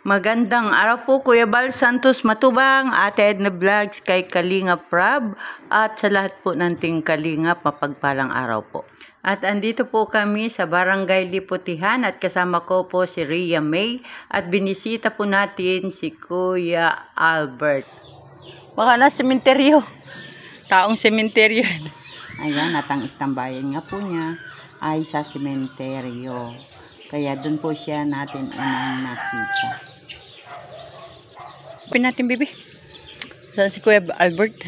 Magandang araw po Kuya Bal Santos Matubang, Ate Edna Vlogs kay Kalingap Rab at sa lahat po nating Kalingap, mapagpalang araw po. At andito po kami sa Barangay Liputihan at kasama ko po si Rhea May at binisita po natin si Kuya Albert. Baka na sementeryo, taong sementeryo. Ayan, at ang istambayan nga po niya ay sa sementeryo. Kaya doon po siya natin unang nakita. Pin natin, bibi. Saan si Kuya Albert?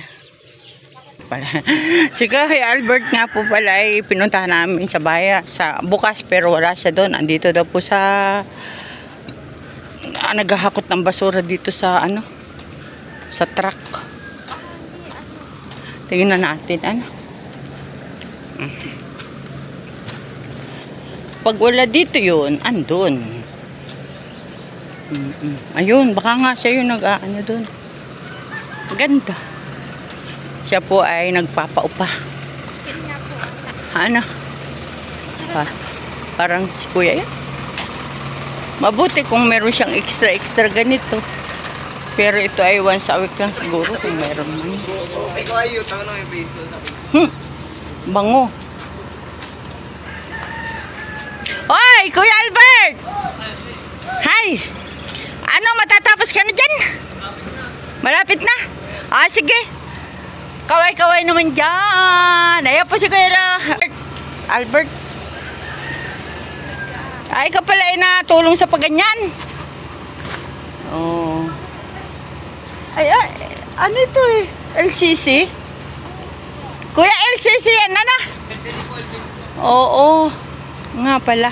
Si Kuya Albert nga po pala ay pinuntahan namin sa bayan sa bukas, pero wala siya doon. Andito daw po sa naghahakot ng basura dito sa sa truck. Tingnan natin Pag wala dito yun, andun. Ayun, baka nga siya yung doon. Ganda. Siya po ay nagpapaupa. Parang si Kuya yan. Mabuti kung meron siyang extra ganito. Pero ito ay once a week lang siguro kung meron man. Bango. Hoy, Kuya Albert! Hi! Ano, matatapos ka na dyan? Malapit na? Sige. Kaway-kaway naman dyan. Ayan po si Kuya Albert. Ay, ikaw pala ay natulong sa pagganyan. Oh. Ay, ano ito LCC? Kuya, LCC yan, Oo. Nga pala.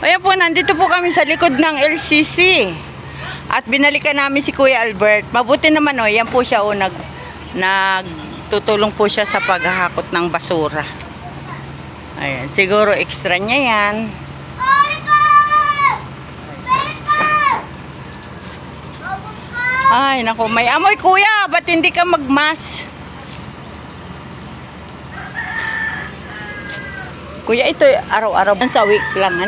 Ayan po, nandito po kami sa likod ng LCC. At binalikan namin si Kuya Albert. Mabuti naman yan po siya nagtutulong po siya sa paghahakot ng basura. Ayan, siguro extra niya yan. Ay, naku, may amoy Kuya. Ba't hindi ka magmas? Kuya, ito araw-araw sa week lang,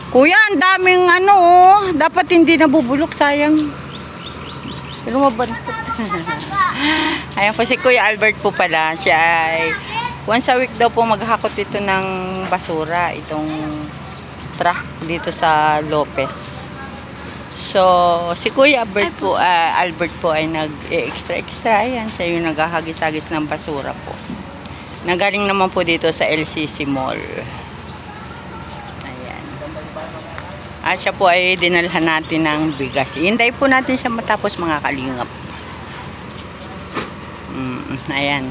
Kuya, ang daming dapat hindi nabubulok, sayang. Pero mabantot. Ayan po si Kuya Albert po pala. Siya ay once a week daw po maghakot ito ng basura, itong truck dito sa Lopez. So, si Kuya Albert po ay nag-extra. Ayan, siya yung naghahagis-hagis ng basura po. Nagaling naman po dito sa LCC Mall. Ayan. Siya po ay dinalhan natin ng bigas. Hinday po natin siya matapos, mga kalingap. Ayan.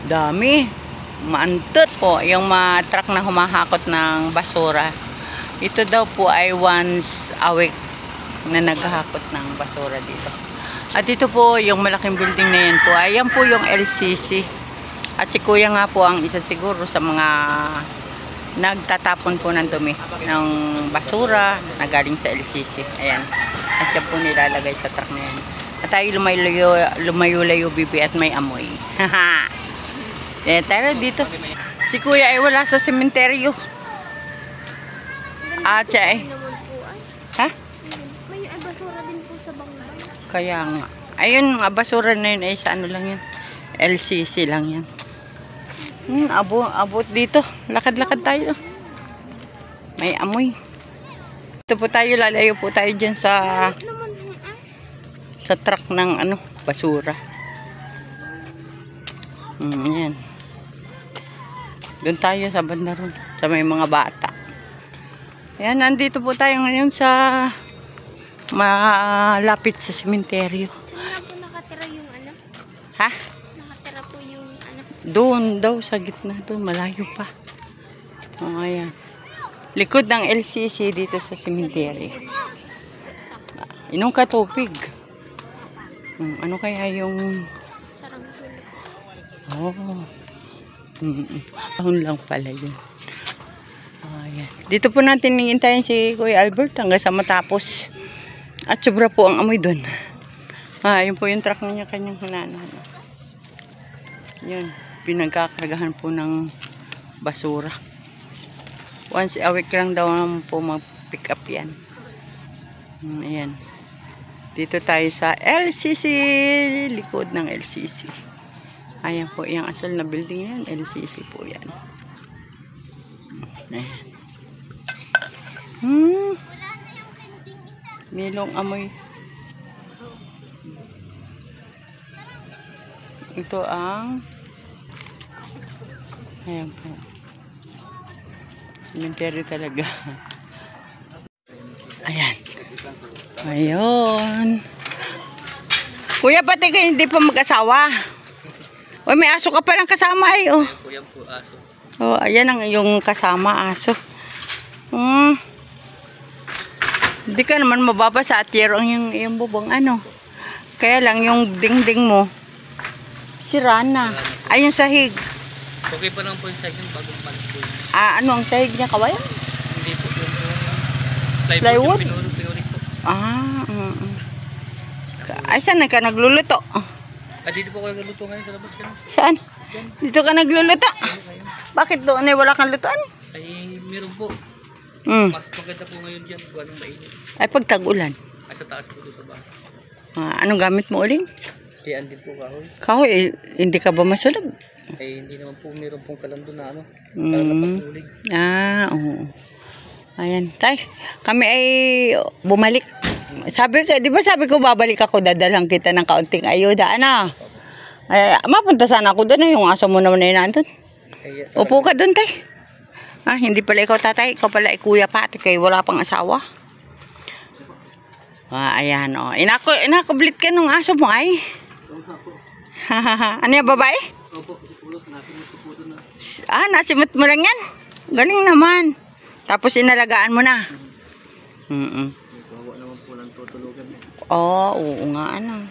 Dami. Maantot po yung truck na humahakot ng basura. Ito daw po ay once a week na naghahakot ng basura dito. At ito po yung malaking building na yan po. Ayan po yung LCC. At si Kuya nga po ang isa siguro sa mga nagtatapon po ng dumi ng basura na galing sa LCC. Ayan. At siya po nilalagay sa truck na yan. At tayo lumayo-layo bibi at may amoy. Haha. Tara dito. Si Kuya ay wala sa sementeryo. Siya ay. May basura din po sa bangbang. Kaya nga. Ayun, basura na yun ay sa lang yan. LCC lang yan. Abot dito. Lakad-lakad tayo. May amoy. Ito po tayo, lalayo po tayo dyan sa truck ng basura. Yan. Doon tayo sa banda ron, sa may mga bata. Ayan, nandito po tayo ngayon sa malapit sa sementeryo. Saan po nakatira yung Nakatira po yung Doon daw, sa gitna doon, malayo pa. Ayan. Likod ng LCC dito sa sementeryo. Inom ka tubig. Ano kaya yung... Tahon lang pala yun. Ayan. Dito po natin hintayin si Kuya Albert hanggang sa matapos. At sobra po ang amoy doon. Yun po yung truck niya, kanyang hanana. Yun. pinagkakargahan po ng basura. Once a week lang daw po mag-pick up yan. Ayan. Dito tayo sa LCC. Likod ng LCC. Ayan po, yung asal na building yan. LCC po yan. Ayan. Milong amoy. Ito ang ayan po. Cemetery talaga. Ayan. Ayun. Kuya, pati kayo hindi pa mag-asawa. O, may aso ka palang kasama ay. Oh. Kuya po, aso. Oh, ayan ang yung kasama, aso. Hindi ka naman mababasa at yero yung bubong ano. Kaya lang yung dingding mo sira na. Ay, yung sahig. Okay pa lang po yung sahig yung bagong palit po. Ano ang sahig niya, kawayan? Hindi po yung Plywood? Yung pinurik po. Ay, saan ka nagluluto? Dito po kayo nagluto ngayon sa labas. Saan? Dito ka nagluluto? Bakit doon ay wala kang lutuan? Ay, meron po. Mas maganda po ngayon dyan. Walang mainit. Ay, pag tag-ulan. Ay, sa taas po doon sa bahay. Anong gamit mo uling? Kaya andin po kahoy. Kahoy, hindi ka ba masulog? Ay, hindi naman po meron pong kalando na ano. Para napag-ulig. Oo. Ayan, tay. Kami ay bumalik. Sabi ko, di ba sabi ko babalik ako, dadalang kita ng kaunting ayuda. Ano? Ay, mapunta sana ako doon. Yung aso mo naman na nandun. Upo ka doon, tay. Hindi pala ikaw tatay. Ikaw pala kuya pati kay wala pang asawa. Ayan, oh. Inakablit ka nung aso mo ay. Ano yung babae? Opo, nasimot ko po doon na. Nasimot mo lang yan? Galing naman. Tapos inalagaan mo na. Kawawa naman po lang tutulugan. Oo nga, ano.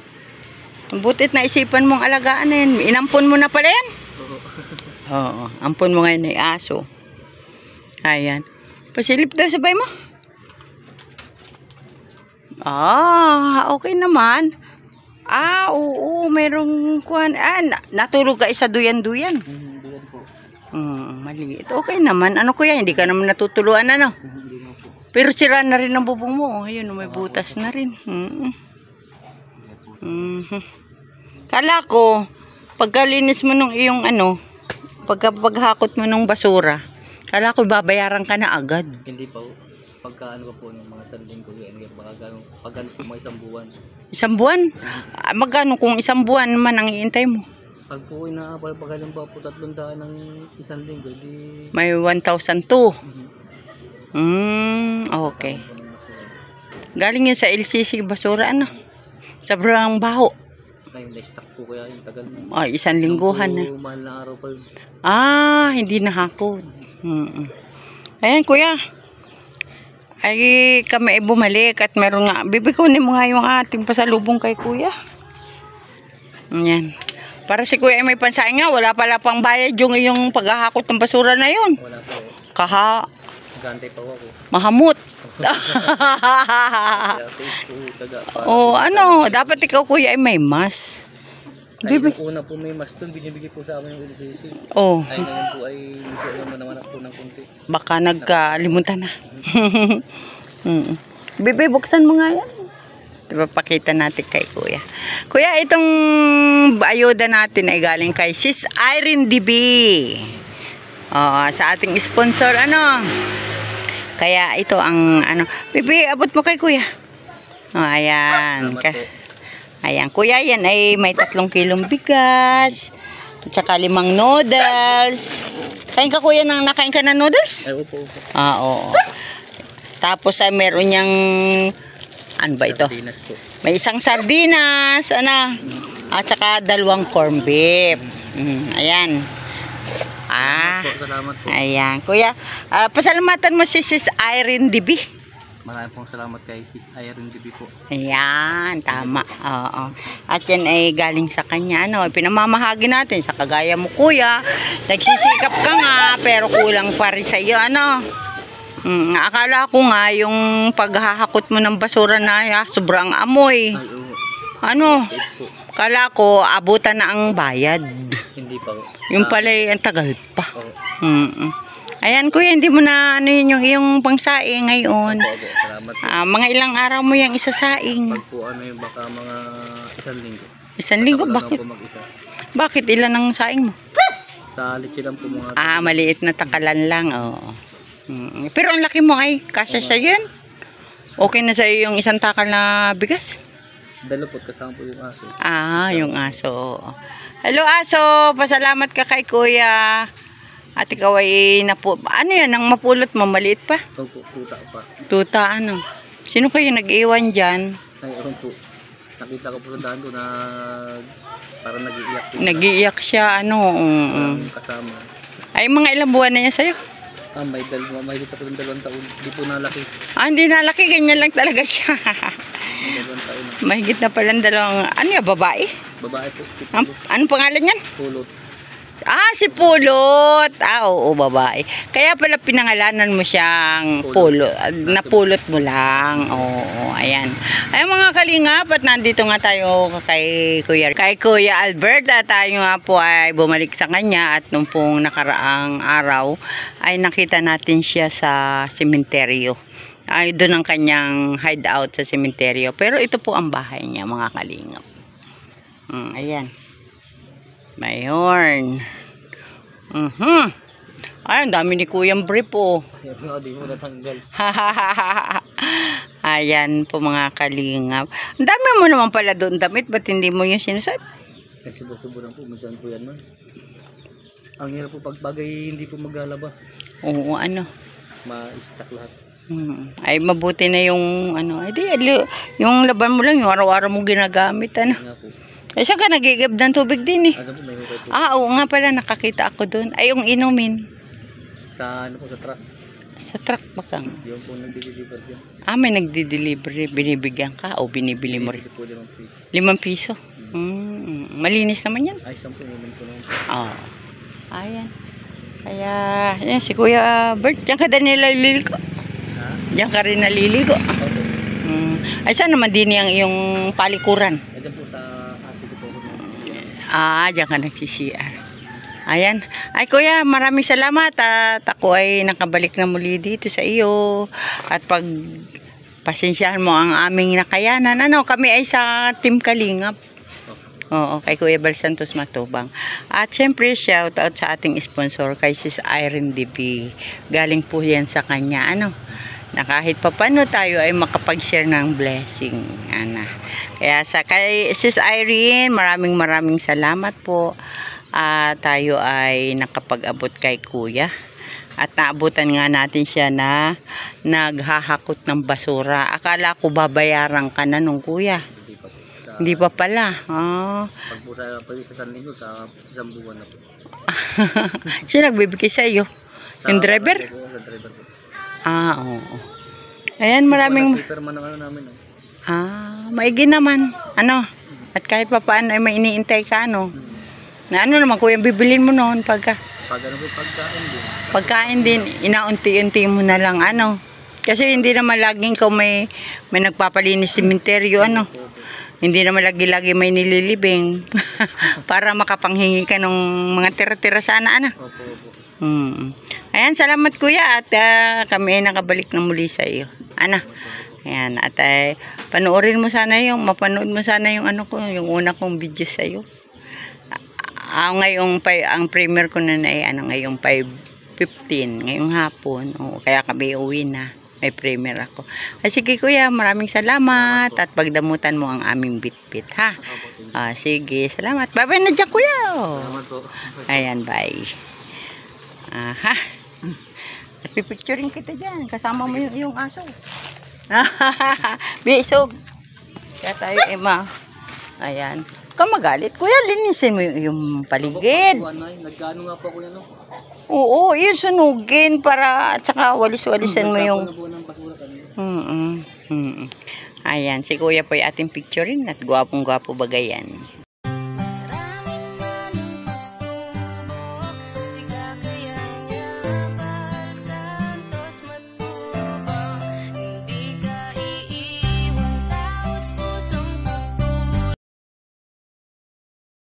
Butit na isipan mong alagaan na yan. Inampun mo na pala yan? Oo, ampun mo ngayon ay aso. Ayan. Pasilip daw sabay mo. Okay naman. Oo, merong kuhan. Natulog ka isa duyan-duyan. Duyan po. Maliit. Okay naman. Ano kuya, hindi ka naman natutuluan ano? Hindi na po. Pero sira na rin ang bubong mo. Ayun, may butas na rin. Kala ko, pagkalinis mo nung iyong paghakot mo nung basura, kala ko babayaran ka na agad. Hindi pa po. Pagka ano po ng mga sanding ko, pagka po mga isang buwan. Isang buwan? Magkano kung isang buwan man ang iintay mo? Pag po pagaling pa po 300 ng isang linggo, di... May 1,002. Okay. Galing yun sa LCC basura, ano? Sobrang baho. Ngayon, na-stock po kaya yung tagal. Isang lingguhan na. Mahal na araw pa yun. Hindi nahakot. Ayan, kuya. Ay, kami ay bumalik at meron nga. Bibikunin mo nga yung ating pasalubong kay kuya. Ayan. Para si kuya ay may pansaing nga. Wala pala pang bayad yung paghahakot ng basura na yun. Wala po. Gantay pa ako. Mahamot. Dapat ikaw kuya ay may mas. Ay, yung una po may mas doon, binibigay po sa amin yung LCC. Ay, ngayon po ay naman ako ng kunti. Baka nagkalimutan na. Bibi, buksan mo nga yan. Diba, pakita natin kay kuya. Kuya, itong ayuda natin ay galing kay Sis Irene DB. Sa ating sponsor, Kaya ito ang, Bibi, abot mo kay kuya. Ayan. Ayan, kuya, yan ay may 3 kilong bigas. At saka 5 noodles. Nakain ka ng noodles? Ay, opo. Oo. Tapos ay meron niyang, ano ba ito? Sardinas po. May isang sardinas, at saka 2 corn beef. Ayan. Salamat po. Ayan. Kuya, pasalamatan mo si Sis Irene DB. Maraming pong salamat kay Sis Irene DB po. Ayan, tama. Oo. At yan ay galing sa kanya. Pinamamahagi natin sa kagaya mo, kuya. Nagsisikap ka nga, pero kulang pa rin sa iyo. Akala ko nga yung paghahakot mo ng basura na sobrang amoy. Kala ko abutan na ang bayad. Hindi pa. Yung pala ang tagal pa. Ayan kuya, hindi mo na ano yun yung iyong pangsaing ngayon. Opo, salamat po. Mga ilang araw mo yung isasaing? Pag po ano yung baka mga 1 linggo. 1 linggo, Ako lang bakit? po mag-isa. Bakit ilan ang saing mo? Sa litsi lang po mga Maliit na takalan lang, oo. Pero ang laki mo ay, kasya sa yan. Okay na sa yung isang takal na bigas? dalapot kasama po yung aso. Yung aso, oo. Hello aso, pasalamat ka kay kuya. At ikaw ay ano yan, ang mapulot mo, maliit pa? Opo, tuta pa. Tuta, ano? Sino kayo nag-iwan dyan? Ay, ako po. Nakita ko po sa daan ko na parang nag-iiyak po. Nag-iiyak siya, ano? Walang kasama. Ay, mga ilang buwan na yan sa'yo? May dito po ng 2 taon. Hindi po nalaki. Hindi nalaki, ganyan lang talaga siya. 2 taon na. Mahigit na palang 2, ano yan, babae? Babae po. Anong pangalan yan? Pulot. Si Pulot. Oo, babae. Kaya pala pinangalanan mo siyang Pulot. Napulot mo lang. Oo, ayan. Ay mga kalingap, at nandito nga tayo kay Kuya Albert. At tayo nga po ay bumalik sa kanya. At nung pong nakaraang araw, ay nakita natin siya sa sementeryo. Ay doon ang kanyang hideout sa sementeryo. Pero ito po ang bahay niya, mga kalingap. Ayan. Mayorn. Ay, ang dami ni Kuyang brief po. Hindi mo natanggal. Ayan po mga kalingap. Ang dami mo naman pala doon damit. Ba't hindi mo yung sinusot? Kasi subo lang po. Minsan po yan man. Ang hirap po pag bagay hindi po maglalaba. Oo, ano. Ma-stack lahat. Ay, mabuti na yung ano. Ay, yung laban mo lang, yung araw-araw mo ginagamit. Ano. Nga po. Ay, saan ka nagigib ng tubig din eh? Ano po, may hukay po. Oo nga pala, nakakita ako doon. Ay, yung inumin. Sa ano po, sa truck. Sa truck ba kang? Yung po nag-deliver dyan. May nagdi-delivery. Binibigyan ka o binibili mo rin? Binibili po 5 piso. 5 piso? Malinis naman yan. Ay, 10 naman po naman. Ayan. Kaya, yan, si Kuya Bert, diyan ka din naliligo. Diyan ka rin naliligo. Ay, saan naman din yung iyong palikuran? Ay, dyan po sa ate ko po. Diyan ka nagsisiyan. Ayan. Ay kuya, maraming salamat at ako ay nakabalik na muli dito sa iyo. At pag pasensyahan mo ang aming nakayanan. Kami ay sa Team Kalingap. Oo, kay Kuya Bal Santos Matubang. At syempre, shout out sa ating sponsor kay Sis Irene DB. Galing po yan sa kanya. Na kahit papano tayo ay makapag-share ng blessing. Kaya kay Sis Irene, maraming salamat po. Tayo ay nakapag-abot kay Kuya. At naabutan nga natin siya na naghahakot ng basura. Akala ko babayaran ka na nung Kuya. Hindi pa pala. Pag po sa 1 linggo, sa 1 buwan na po. Siya nagbibigay sa iyo? Yung driver? Sa driver po. Oo. Ayan, maraming... Paper man ang namin. Maigi naman. At kahit pa paano ay may iniintay ka, Na naman kuya, bibilin mo noon pagka... Pagkain din. Pagkain din, inaunti-unti mo na lang, Kasi hindi naman laging may nagpapalinis sementeryo, Hindi naman lagi-lagi may nililibing. Para makapanghingi ka ng mga tira-tira sana, Opo. Ayan, salamat kuya at kami ay nakabalik na muli sa iyo. Ayan, at mapanood mo sana yung yung una kong video sa iyo. Ngayong ang premiere ko na ay ngayong 5:15 ngayong hapon. Kaya kami uwi na. May premiere ako. Sige kuya, maraming salamat at pagdamutan mo ang aming bitbit ha. Sige, salamat. Bye-bye na dyan kuya. Salamat po. Ayan, bye. Pipicturing kita dyan. Kasama mo yung aso. Bisog. Kaya tayo, Emma. Ayan. Magalit. Kuya, linisin mo yung paligid. Nagkano nga po ako yan, Oo, yun sunugin para at saka walis-walisan mo yung... Ayan, si kuya po yung ating picturein at gwapong-gwapo bagayan.